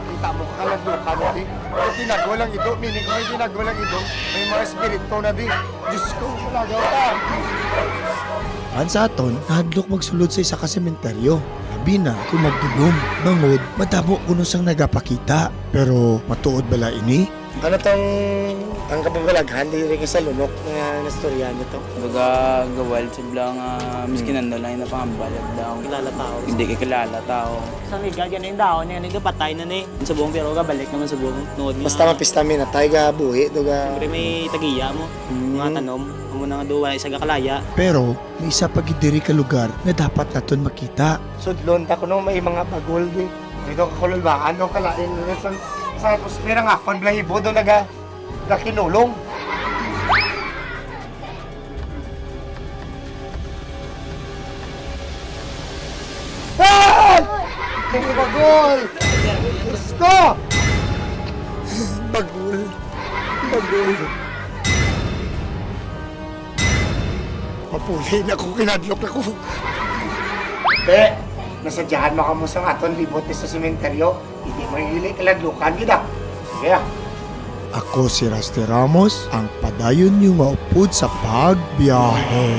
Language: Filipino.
Kita mo kaladluka na di. Tinagulang ito, meaning ko tinagulang ito. May mga spirito na di. Diyos ko, malagaw ka. An sa aton, nahadlok magsulod sa isa ka sementeryo. Labi na kung magdugom, mangod, madamo kuno sang nagapakita. Pero matuod bala ini? Ano tong ang kapabalaghan, di rin sa lunok na nastorya nito? Baga gawal sa bilang miskinan na lang na pangambalag daw. Kilala tao. Hindi kilala tao. Sa liga, yan yung daon niya, nito patay na ni. Sa buong pero balik naman sa buong nood niya. Basta mapista mi na tayo ga buhi, duga. Siyempre may tagiya mo, mga tanom, amo na nga duwa isa kalaya. Pero may isa pa gidiri ka lugar na dapat naton makita. Sudlon ta ko nung may mga bagol di. Dito ka kululbaan, no kalain sa atmosfera nga, kon blahibo do naga kinulong. Ah! Hindi bagol! Diyos ko! Bagol. Bagol. Mapuli na ko, kinadlok na ko. Te, nasadyahan mo ka mo sa aton libot sa sementeryo. Hindi mo hili kaladlukan kita. Sige. Ako si Rusty Ramos, ang padayon niyo maupod sa pagbiyahe.